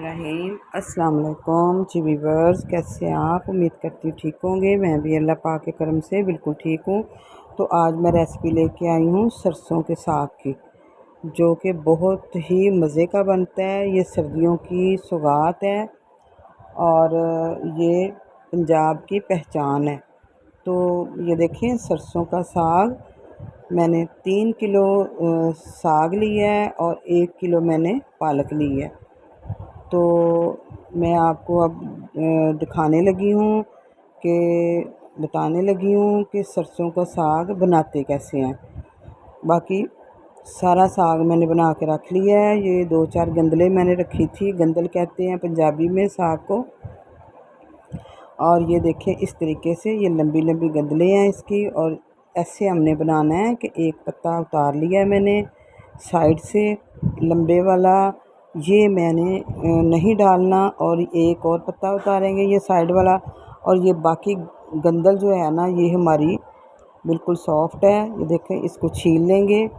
बिस्मिल्लाहिर्रहमानिर्रहीम। अस्सलाम वालेकुम जी व्यूअर्स, कैसे हैं आप? उम्मीद करती हूँ ठीक होंगे। मैं भी अल्लाह पाक के करम से बिल्कुल ठीक हूँ। तो आज मैं रेसिपी लेके आई हूँ सरसों के साग की, जो कि बहुत ही मज़े का बनता है। ये सर्दियों की सौगात है और ये पंजाब की पहचान है। तो ये देखें, सरसों का साग मैंने 3 किलो साग लिया है और 1 किलो मैंने पालक ली है। तो मैं आपको अब दिखाने लगी हूँ कि बताने लगी हूँ कि सरसों का साग बनाते कैसे हैं। बाकी सारा साग मैंने बना के रख लिया है। ये 2-4 गंदलें मैंने रखी थी, गंदल कहते हैं पंजाबी में साग को। और ये देखें, इस तरीके से ये लंबी लंबी गंदलें हैं इसकी। और ऐसे हमने बनाना है कि एक पत्ता उतार लिया है मैंने साइड से, लंबे वाला ये मैंने नहीं डालना, और एक और पत्ता उतारेंगे ये साइड वाला। और ये बाकी गंदल जो है ना, ये हमारी बिल्कुल सॉफ्ट है। ये देखें, इसको छील लेंगे।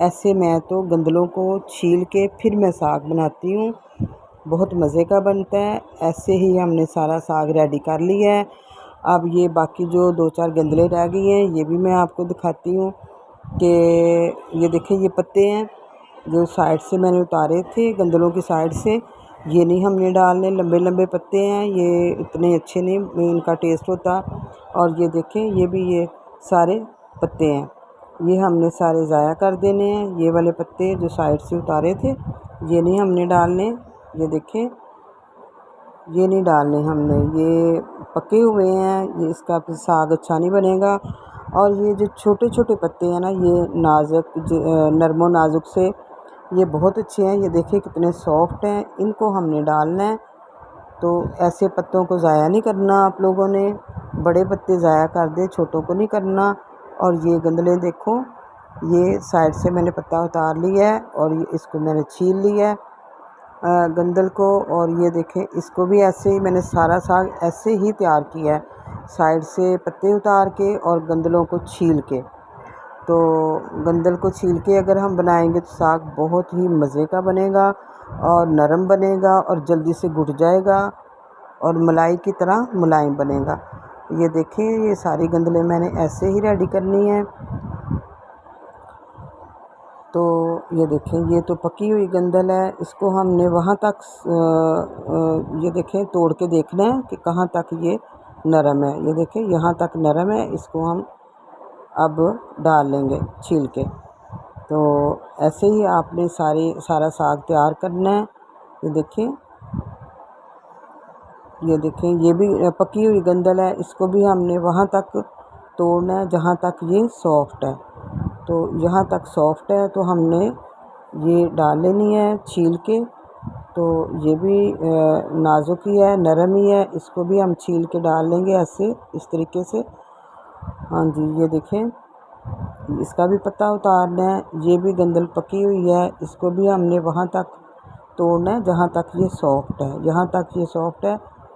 ऐसे मैं तो गंदलों को छील के फिर मैं साग बनाती हूँ, बहुत मज़े का बनता है। ऐसे ही हमने सारा साग रेडी कर लिया है। अब ये बाकी जो 2-4 गंदले रह गई हैं, ये भी मैं आपको दिखाती हूँ कि ये देखें, ये पत्ते हैं जो साइड से मैंने उतारे थे गंदलों की साइड से। ये नहीं हमने डालने, लंबे लंबे पत्ते हैं, ये इतने अच्छे नहीं इनका टेस्ट होता। और ये देखें, ये भी ये सारे पत्ते हैं, ये हमने सारे ज़ाया कर देने हैं। ये वाले पत्ते जो साइड से उतारे थे, ये नहीं हमने डालने। ये देखें, ये नहीं डालने हमने, ये पके हुए हैं, ये इसका फिर साग अच्छा नहीं बनेगा। और ये जो छोटे छोटे पत्ते हैं ना, ये नाजुक नरमो नाजुक से ये बहुत अच्छे हैं। ये देखिए कितने सॉफ्ट हैं, इनको हमने डालना है। तो ऐसे पत्तों को ज़ाया नहीं करना आप लोगों ने, बड़े पत्ते ज़ाया कर दे, छोटों को नहीं करना। और ये गंदले देखो, ये साइड से मैंने पत्ता उतार लिया है और ये इसको मैंने छील लिया है गंदल को। और ये देखें, इसको भी ऐसे ही मैंने सारा साग ऐसे ही तैयार किया है, साइड से पत्ते उतार के और गंदलों को छील के। तो गंदल को छील के अगर हम बनाएंगे तो साग बहुत ही मज़े का बनेगा और नरम बनेगा और जल्दी से घुट जाएगा और मलाई की तरह मुलायम बनेगा। ये देखें, ये सारी गंदलें मैंने ऐसे ही रेडी करनी है। तो ये देखें, ये तो पकी हुई गंदल है, इसको हमने वहाँ तक ये देखें तोड़ के देखना है कि कहाँ तक ये नरम है। ये देखें, यहाँ तक नरम है, इसको हम अब डाल लेंगे छील के। तो ऐसे ही आपने सारा साग तैयार करना है। ये देखें, ये देखें, ये भी पकी हुई गंदल है, इसको भी हमने वहाँ तक तोड़ना है जहाँ तक ये सॉफ्ट है। तो यहाँ तक सॉफ्ट है तो हमने ये डाल लेनी है छील के। तो ये भी नाजुक ही है, नरम ही है, इसको भी हम छील के डाल लेंगे ऐसे, इस तरीके से। हाँ जी, ये देखें, इसका भी पत्ता उतारना है। ये भी गंदल पकी हुई है, इसको भी हमने वहाँ तक तोड़ना है जहाँ तक ये सॉफ्ट है। यहाँ तक ये सॉफ्ट है,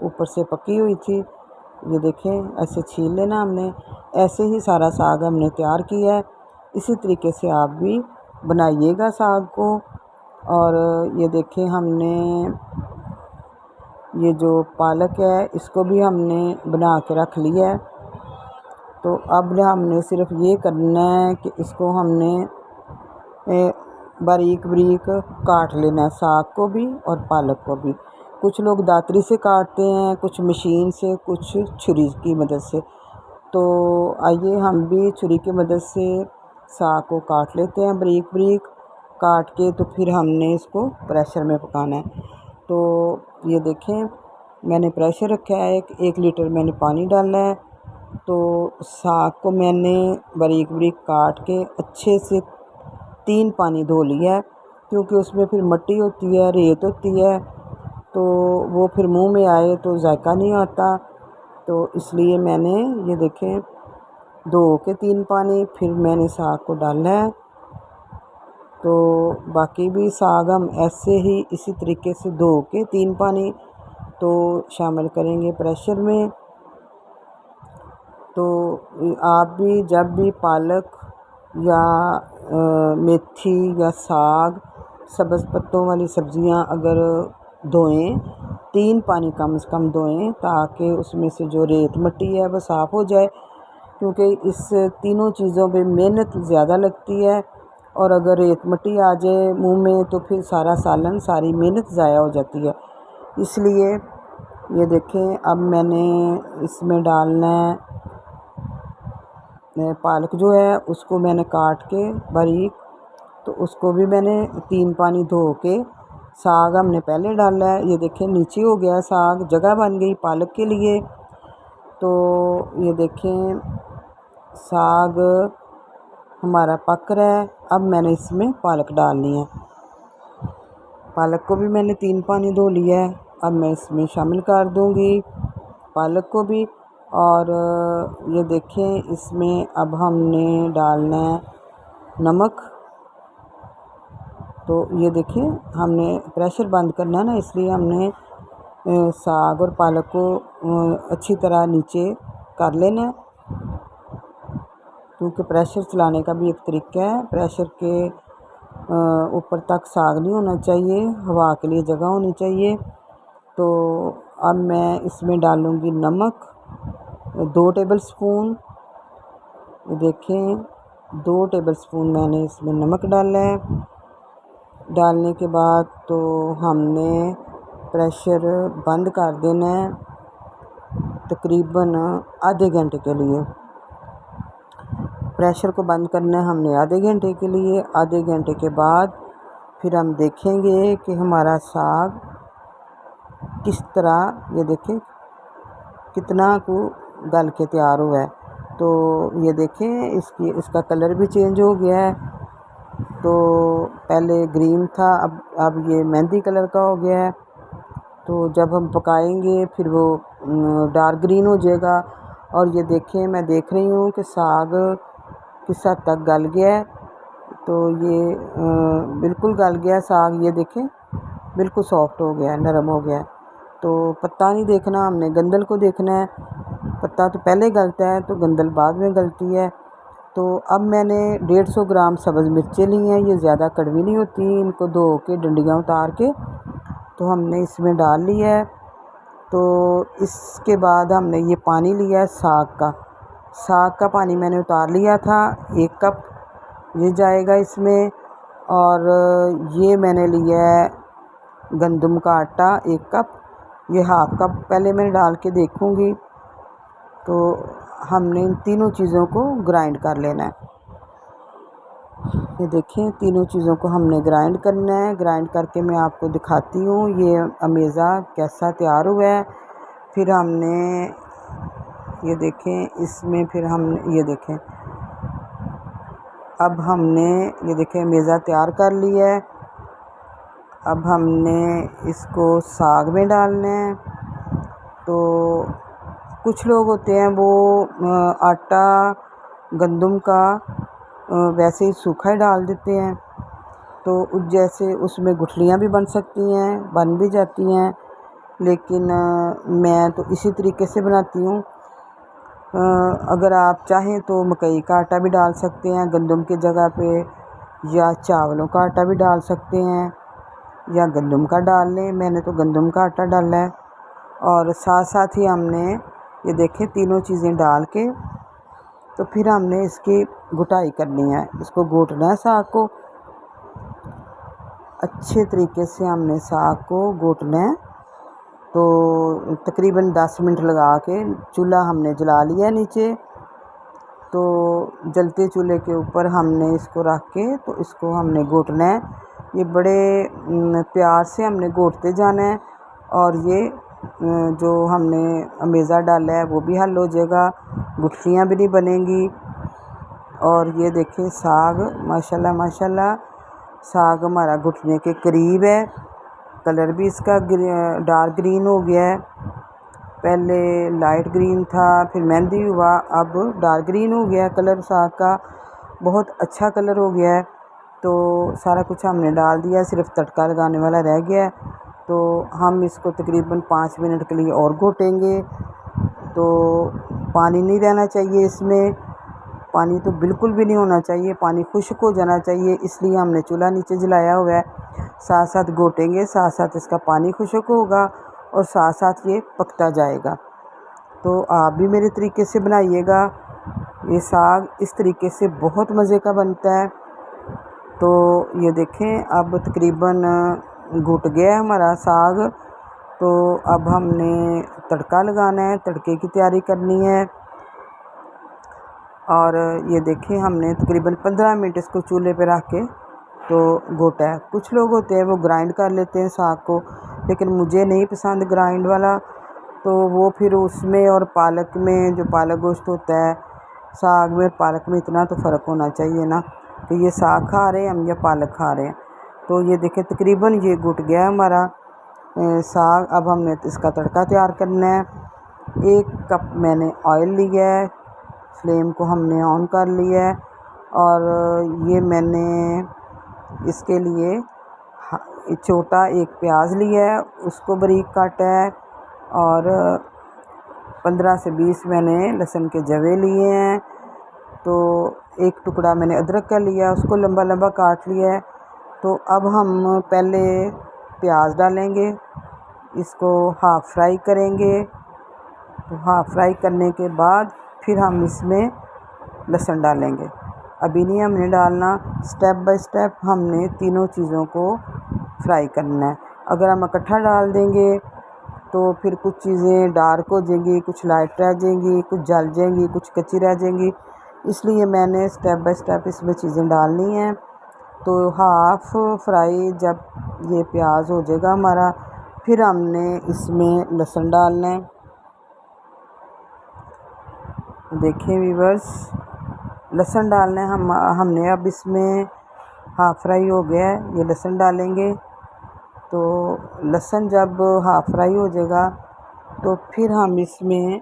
ऊपर से पकी हुई थी। ये देखें, ऐसे छील लेना हमने। ऐसे ही सारा साग हमने तैयार किया है। इसी तरीके से आप भी बनाइएगा साग को। और ये देखें, हमने ये जो पालक है इसको भी हमने बना के रख लिया है। तो अब हमने सिर्फ ये करना है कि इसको हमने बारीक बारीक काट लेना है, साग को भी और पालक को भी। कुछ लोग दातरी से काटते हैं, कुछ मशीन से, कुछ छुरी की मदद से। तो आइए हम भी छुरी की मदद से साग को काट लेते हैं बारीक बारीक काट के। तो फिर हमने इसको प्रेशर में पकाना है। तो ये देखें, मैंने प्रेशर रखा है, 1 लीटर मैंने पानी डाला है। तो साग को मैंने बारीक बारीक काट के अच्छे से 3 पानी धो लिया है, क्योंकि उसमें फिर मिट्टी होती है, रेत होती है, तो वो फिर मुंह में आए तो जायका नहीं आता। तो इसलिए मैंने ये देखें धो के 3 पानी फिर मैंने साग को डाला है। तो बाकी भी साग हम ऐसे ही इसी तरीके से धो के 3 पानी तो शामिल करेंगे प्रेशर में। तो आप भी जब भी पालक या मेथी या साग, सब्ज़ पत्तों वाली सब्ज़ियां अगर धोएं, 3 पानी कम से कम धोएं ताकि उसमें से जो रेत मिट्टी है वो साफ़ हो जाए, क्योंकि इस तीनों चीज़ों पे मेहनत ज़्यादा लगती है और अगर रेत मिट्टी आ जाए मुंह में तो फिर सारा सालन, सारी मेहनत ज़ाया हो जाती है। इसलिए ये देखें, अब मैंने इसमें डालना है पालक जो है, उसको मैंने काट के बारीक, तो उसको भी मैंने 3 पानी धो के, साग हमने पहले डाला है। ये देखें नीचे हो गया साग, जगह बन गई पालक के लिए। तो ये देखें साग हमारा पक रहा है। अब मैंने इसमें पालक डालनी है। पालक को भी मैंने 3 पानी धो लिया है। अब मैं इसमें शामिल कर दूंगी पालक को भी। और ये देखें इसमें अब हमने डालना है नमक। तो ये देखें हमने प्रेशर बंद करना है ना, इसलिए हमने साग और पालक को अच्छी तरह नीचे कर लेना है, क्योंकि प्रेशर चलाने का भी एक तरीका है। प्रेशर के ऊपर तक साग नहीं होना चाहिए, हवा के लिए जगह होनी चाहिए। तो अब मैं इसमें डालूँगी नमक 2 टेबल स्पून। देखें 2 टेबल स्पून मैंने इसमें नमक डाला है। डालने के बाद तो हमने प्रेशर बंद कर देना है तकरीबन आधे घंटे के लिए। प्रेशर को बंद करना है हमने आधे घंटे के लिए। आधे घंटे के बाद फिर हम देखेंगे कि हमारा साग किस तरह, ये देखें कितना को गल के तैयार हुआ है। तो ये देखें इसका कलर भी चेंज हो गया है। तो पहले ग्रीन था, अब ये मेहंदी कलर का हो गया है। तो जब हम पकाएंगे फिर वो डार्क ग्रीन हो जाएगा। और ये देखें, मैं देख रही हूँ कि साग किस हद तक गल गया है। तो ये बिल्कुल गल गया साग। ये देखें बिल्कुल सॉफ्ट हो गया है, नरम हो गया है। तो पत्ता नहीं देखना हमने, गंदल को देखना है। पत्ता तो पहले गलता है तो गंदल बाद में गलती है। तो अब मैंने 150 ग्राम सब्ज़ मिर्चें ली हैं। ये ज़्यादा कड़वी नहीं होती, इनको धो के डंडियाँ उतार के तो हमने इसमें डाल लिया है। तो इसके बाद हमने ये पानी लिया है साग का पानी मैंने उतार लिया था। 1 कप ये जाएगा इसमें। और ये मैंने लिया है गंदम का आटा 1 कप। ये हाफ कप पहले मैं डाल के देखूँगी। तो हमने इन तीनों चीज़ों को ग्राइंड कर लेना है। ये देखें तीनों चीज़ों को हमने ग्राइंड करना है। ग्राइंड करके मैं आपको दिखाती हूँ ये अमेज़ा कैसा तैयार हुआ है। फिर हमने ये देखें इसमें फिर हमने ये देखें, अब हमने ये देखें अमेज़ा तैयार कर लिया है। अब हमने इसको साग में डालना है। तो कुछ लोग होते हैं वो आटा गंदम का वैसे ही सूखा ही डाल देते हैं। तो जैसे उसमें गुठलियाँ भी बन सकती हैं, बन भी जाती हैं। लेकिन मैं तो इसी तरीके से बनाती हूँ। अगर आप चाहें तो मकई का आटा भी डाल सकते हैं गंदम की जगह पे, या चावलों का आटा भी डाल सकते हैं, या गंदम का डाल लें। मैंने तो गंदम का आटा डाला है। और साथ साथ ही हमने ये देखें तीनों चीज़ें डाल के तो फिर हमने इसकी घुटाई करनी है। इसको घोटना है साग को अच्छे तरीके से, हमने साग को घोटना है। तो तकरीबन 10 मिनट लगा के चूल्हा हमने जला लिया नीचे। तो जलते चूल्हे के ऊपर हमने इसको रख के तो इसको हमने घोटना है। ये बड़े प्यार से हमने घोटते जाना है। और ये जो हमने अमेज़ा डाला है वो भी हल हो जाएगा, गुठलियाँ भी नहीं बनेंगी। और ये देखें साग माशाल्लाह माशाल्लाह साग हमारा घुटने के करीब है। कलर भी इसका डार्क ग्रीन हो गया है। पहले लाइट ग्रीन था, फिर मेहंदी हुआ, अब डार्क ग्रीन हो गया कलर साग का। बहुत अच्छा कलर हो गया है। तो सारा कुछ हमने डाल दिया, सिर्फ तड़का लगाने वाला रह गया है। तो हम इसको तकरीबन 5 मिनट के लिए और घोटेंगे। तो पानी नहीं रहना चाहिए इसमें। पानी तो बिल्कुल भी नहीं होना चाहिए, पानी खुश्क हो जाना चाहिए, इसलिए हमने चूल्हा नीचे जलाया हुआ है। साथ साथ घोटेंगे, साथ साथ इसका पानी खुश्क होगा और साथ साथ ये पकता जाएगा। तो आप भी मेरे तरीके से बनाइएगा। ये साग इस तरीके से बहुत मज़े का बनता है। तो ये देखें, अब तकरीबन घुट गया है हमारा साग। तो अब हमने तड़का लगाना है, तड़के की तैयारी करनी है। और ये देखें, हमने तकरीबन 15 मिनट इसको चूल्हे पे रख के तो घोटा है। कुछ लोग होते हैं वो ग्राइंड कर लेते हैं साग को, लेकिन मुझे नहीं पसंद ग्राइंड वाला। तो वो फिर उसमें और पालक में, जो पालक गोश्त होता है, साग में और पालक में इतना तो फ़र्क होना चाहिए ना कि ये साग खा रहे हैं हम या पालक खा रहे हैं। तो ये देखें, तकरीबन ये घुट गया है हमारा साग। अब हमने इसका तड़का तैयार करना है। 1 कप मैंने ऑयल लिया है, फ्लेम को हमने ऑन कर लिया है। और ये मैंने इसके लिए छोटा 1 प्याज लिया है, उसको बारीक काटा है। और 15 से 20 मैंने लहसुन के जवे लिए हैं। तो 1 टुकड़ा मैंने अदरक का लिया, उसको लंबा लंबा काट लिया है। तो अब हम पहले प्याज डालेंगे, इसको हाफ़ फ्राई करेंगे। तो हाफ़ फ्राई करने के बाद फिर हम इसमें लहसुन डालेंगे। अभी नहीं हमने डालना, स्टेप बाय स्टेप हमने तीनों चीज़ों को फ्राई करना है। अगर हम इकट्ठा डाल देंगे तो फिर कुछ चीज़ें डार्क हो जाएंगी, कुछ लाइट रह जाएंगी, कुछ जल जाएंगी, कुछ कच्ची रह जाएंगी। इसलिए मैंने स्टेप बाय स्टेप इसमें चीज़ें डालनी हैं। तो हाफ़ फ्राई जब ये प्याज हो जाएगा हमारा, फिर हमने इसमें लहसुन डालना है। देखिए व्यूअर्स, लहसुन डालना है हमने। अब इसमें हाफ़ फ्राई हो गया है, ये लहसुन डालेंगे। तो लहसुन जब हाफ़ फ्राई हो जाएगा तो फिर हम इसमें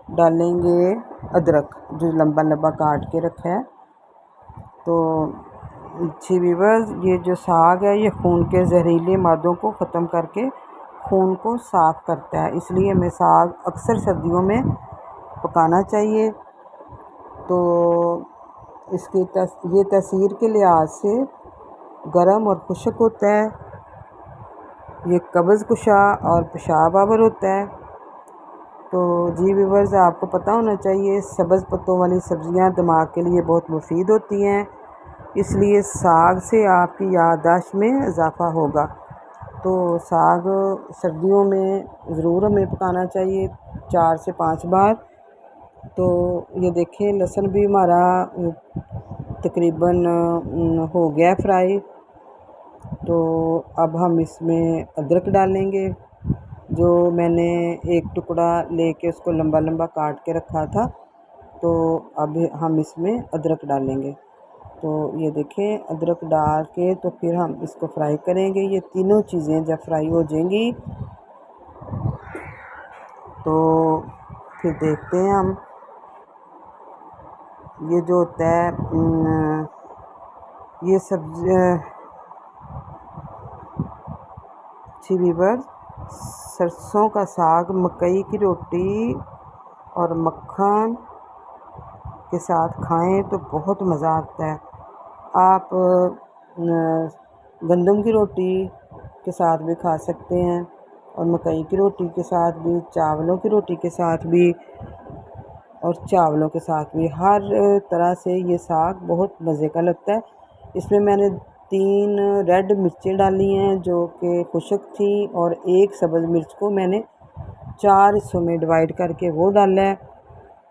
डालेंगे अदरक, जो लंबा लंबा काट के रखा है। तो जी व्यूअर्स, ये जो साग है ये खून के जहरीले मादों को ख़त्म करके खून को साफ़ करता है, इसलिए हमें साग अक्सर सर्दियों में पकाना चाहिए। तो इसकी ये तासीर के लिहाज से गर्म और खुश्क होता है। ये कब्ज़ कुशा और पेशाब आवर होता है। तो जी व्यूअर्स, आपको पता होना चाहिए सब्ज़ पत्तों वाली सब्ज़ियां दिमाग के लिए बहुत मुफीद होती हैं, इसलिए साग से आपकी याददाश्त में इजाफ़ा होगा। तो साग सर्दियों में ज़रूर हमें पकाना चाहिए 4 से 5 बार। तो ये देखें, लहसुन भी हमारा तकरीबन हो गया फ्राई। तो अब हम इसमें अदरक डालेंगे, जो मैंने 1 टुकड़ा लेके उसको लंबा लंबा काट के रखा था। तो अब हम इसमें अदरक डालेंगे। तो ये देखें, अदरक डाल के तो फिर हम इसको फ्राई करेंगे। ये तीनों चीज़ें जब फ्राई हो जाएंगी तो फिर देखते हैं हम, ये जो होता है ये सब्ज़ी व्यूअर्स, सरसों का साग मकई की रोटी और मक्खन के साथ खाएं तो बहुत मज़ा आता है। आप गंदम की रोटी के साथ भी खा सकते हैं और मकई की रोटी के साथ भी, चावलों की रोटी के साथ भी और चावलों के साथ भी, हर तरह से ये साग बहुत मज़े का लगता है। इसमें मैंने 3 रेड मिर्चें डाली हैं जो कि खुश्क थी, और 1 सब्ज़ मिर्च को मैंने 4 हिस्सों में डिवाइड करके वो डाला है।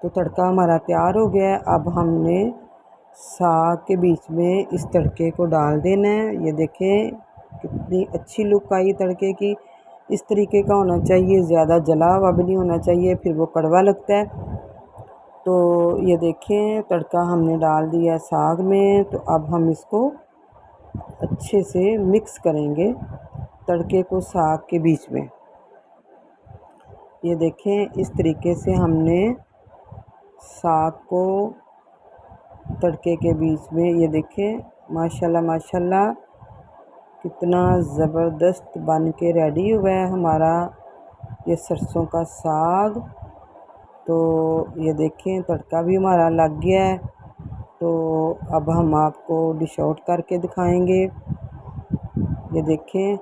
तो तड़का हमारा तैयार हो गया है। अब हमने साग के बीच में इस तड़के को डाल देना है। ये देखें कितनी अच्छी लुक आई तड़के की। इस तरीके का होना चाहिए, ज़्यादा जला हुआ भी नहीं होना चाहिए, फिर वो कड़वा लगता है। तो ये देखें, तड़का हमने डाल दिया साग में। तो अब हम इसको अच्छे से मिक्स करेंगे, तड़के को साग के बीच में। ये देखें, इस तरीके से हमने साग को तड़के के बीच में, ये देखें माशाल्लाह माशाल्लाह कितना ज़बरदस्त बन के रेडी हुआ है हमारा ये सरसों का साग। तो ये देखें, तड़का भी हमारा लग गया है। तो अब हम आपको डिश आउट करके दिखाएंगे। ये देखें,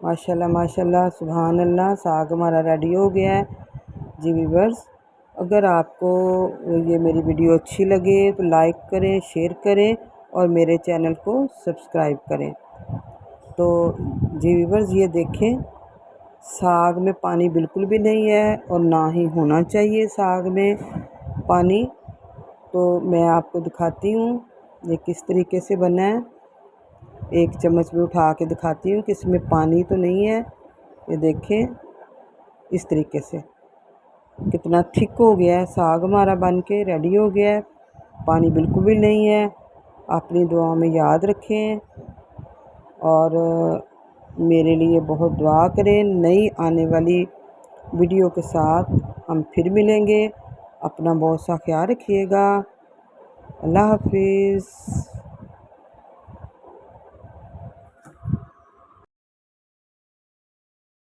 माशाल्लाह माशाल्लाह, सुभान अल्लाह, साग हमारा रेडी हो गया है जी व्यूअर्स। अगर आपको ये मेरी वीडियो अच्छी लगे तो लाइक करें, शेयर करें और मेरे चैनल को सब्सक्राइब करें। तो जी व्यूअर्स, ये देखें, साग में पानी बिल्कुल भी नहीं है और ना ही होना चाहिए साग में पानी। तो मैं आपको दिखाती हूँ ये किस तरीके से बना है। एक चम्मच में उठा के दिखाती हूँ कि इसमें पानी तो नहीं है। ये देखें, इस तरीके से कितना थिक हो गया है साग, हमारा बन के रेडी हो गया है। पानी बिल्कुल भी नहीं है। अपनी दुआ में याद रखें और मेरे लिए बहुत दुआ करें। नई आने वाली वीडियो के साथ हम फिर मिलेंगे। अपना बहुत सा ख्याल रखिएगा। अल्लाह हाफिज़।